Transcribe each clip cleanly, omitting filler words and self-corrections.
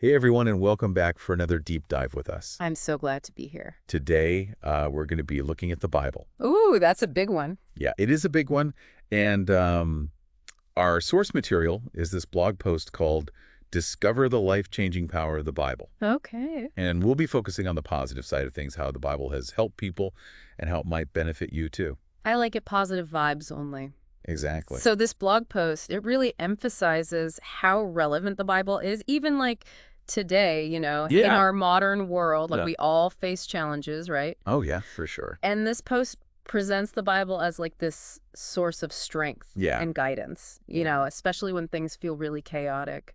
Hey everyone, and welcome back for another deep dive with us. I'm so glad to be here. Today, we're going to be looking at the Bible. Ooh, that's a big one. Yeah, it is a big one, and our source material is this blog post called "Discover the Life-Changing Power of the Bible." Okay. And we'll be focusing on the positive side of things, how the Bible has helped people and how it might benefit you too. I like it positive vibes only. Exactly. So this blog post, it really emphasizes how relevant the Bible is, even like today, in our modern world, like Yeah. we all face challenges, right? Oh yeah, for sure. And this post presents the Bible as like this source of strength Yeah. and guidance, especially when things feel really chaotic.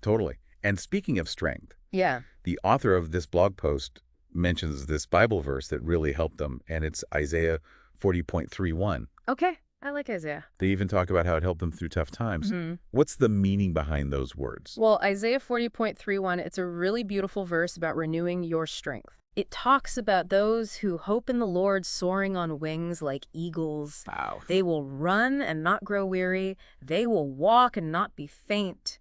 Totally. And speaking of strength, Yeah. the author of this blog post mentions this Bible verse that really helped them, and it's Isaiah 40.31. Okay. I like Isaiah. They even talk about how it helped them through tough times. Mm-hmm. What's the meaning behind those words? Well, Isaiah 40.31, it's a really beautiful verse about renewing your strength. It talks about those who hope in the Lord soaring on wings like eagles. Wow. They will run and not grow weary. They will walk and not be faint.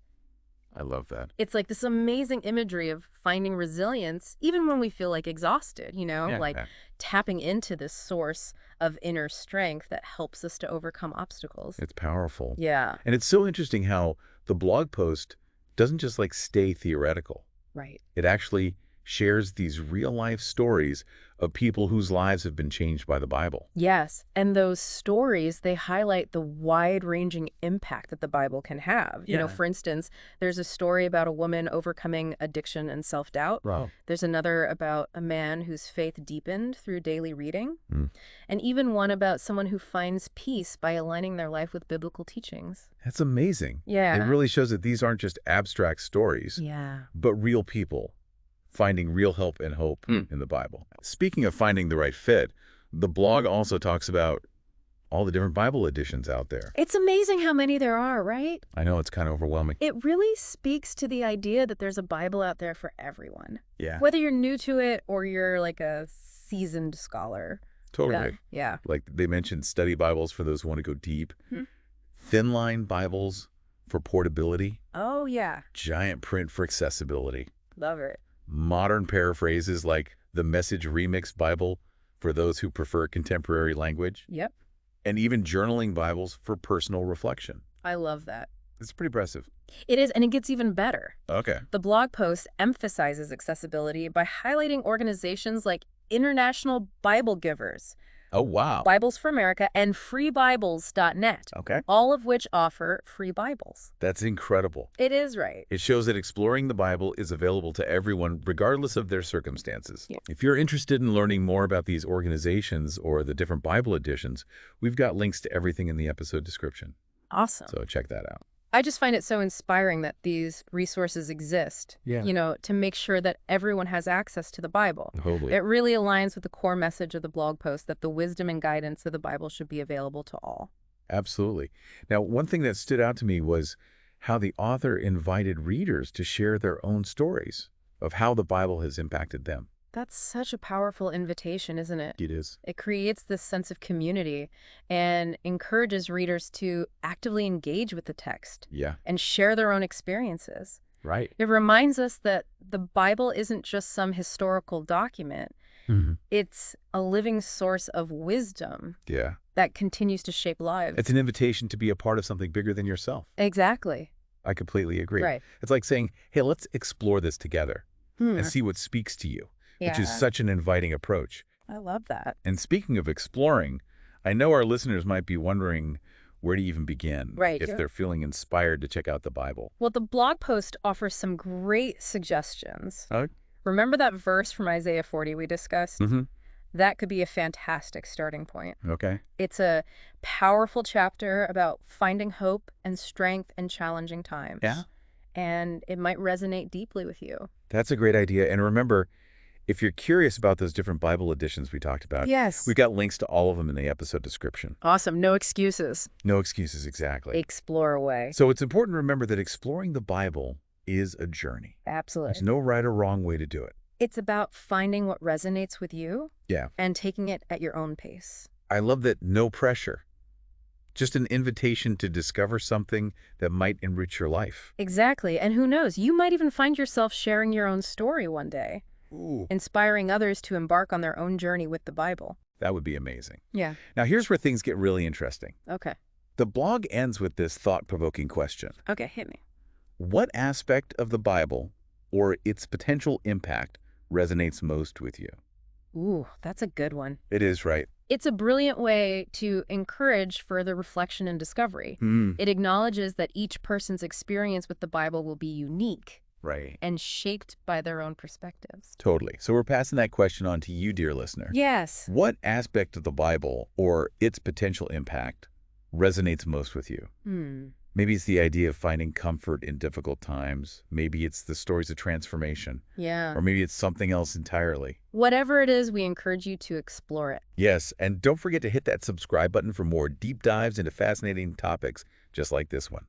I love that. It's like this amazing imagery of finding resilience even when we feel like exhausted, like tapping into this source of inner strength that helps us to overcome obstacles. It's powerful. Yeah. And it's so interesting how the blog post doesn't just like stay theoretical. Right. It actually shares these real-life stories of people whose lives have been changed by the Bible. Yes, and those stories, they highlight the wide-ranging impact that the Bible can have. For instance, there's a story about a woman overcoming addiction and self-doubt. Wow. There's another about a man whose faith deepened through daily reading. And even one about someone who finds peace by aligning their life with biblical teachings. That's amazing. Yeah. It really shows that these aren't just abstract stories, Yeah. but real people finding real help and hope in the Bible. Speaking of finding the right fit, the blog also talks about all the different Bible editions out there. It's amazing how many there are, right? I know, it's kind of overwhelming. It really speaks to the idea that there's a Bible out there for everyone. Yeah. Whether you're new to it or you're like a seasoned scholar. Totally. Yeah. Like they mentioned study Bibles for those who want to go deep, thin line Bibles for portability, Oh, yeah. giant print for accessibility, Love it. modern paraphrases like the Message Remix Bible for those who prefer contemporary language, Yep. and even journaling Bibles for personal reflection. I love that. It's pretty impressive. It is, and it gets even better. Okay. The blog post emphasizes accessibility by highlighting organizations like International Bible Givers, Oh, wow. Bibles for America, and freebibles.net, Okay. all of which offer free Bibles. That's incredible. It is right. It shows that exploring the Bible is available to everyone, regardless of their circumstances. Yeah. If you're interested in learning more about these organizations or the different Bible editions, we've got links to everything in the episode description. Awesome. So check that out. I just find it so inspiring that these resources exist, to make sure that everyone has access to the Bible. Totally. It really aligns with the core message of the blog post that the wisdom and guidance of the Bible should be available to all. Absolutely. Now, one thing that stood out to me was how the author invited readers to share their own stories of how the Bible has impacted them. That's such a powerful invitation, isn't it? It is. It creates this sense of community and encourages readers to actively engage with the text Yeah. and share their own experiences. Right. It reminds us that the Bible isn't just some historical document. It's a living source of wisdom Yeah. that continues to shape lives. It's an invitation to be a part of something bigger than yourself. Exactly. I completely agree. Right. It's like saying, hey, let's explore this together Hmm. and see what speaks to you, which is Yeah. such an inviting approach. I love that. And speaking of exploring, I know our listeners might be wondering where to even begin Right. if they're feeling inspired to check out the Bible. Well, the blog post offers some great suggestions. Oh. Remember that verse from Isaiah 40 we discussed? That could be a fantastic starting point. Okay. It's a powerful chapter about finding hope and strength in challenging times. Yeah. And it might resonate deeply with you. That's a great idea. And remember, if you're curious about those different Bible editions we talked about, Yes. we've got links to all of them in the episode description. Awesome. No excuses. No excuses, exactly. Explore away. So it's important to remember that exploring the Bible is a journey. Absolutely. There's no right or wrong way to do it. It's about finding what resonates with you Yeah. and taking it at your own pace. I love that no pressure. Just an invitation to discover something that might enrich your life. Exactly. And who knows, you might even find yourself sharing your own story one day, Ooh, inspiring others to embark on their own journey with the Bible. that would be amazing. Yeah. Now, here's where things get really interesting. Okay. The blog ends with this thought-provoking question. Okay, hit me. What aspect of the Bible or its potential impact resonates most with you? Ooh, that's a good one. It is, right? It's a brilliant way to encourage further reflection and discovery. It acknowledges that each person's experience with the Bible will be unique Right. and shaped by their own perspectives. Totally. So we're passing that question on to you, dear listener. Yes. What aspect of the Bible or its potential impact resonates most with you? Maybe it's the idea of finding comfort in difficult times. Maybe it's the stories of transformation. Yeah. Or maybe it's something else entirely. Whatever it is, we encourage you to explore it. Yes, and don't forget to hit that subscribe button for more deep dives into fascinating topics just like this one.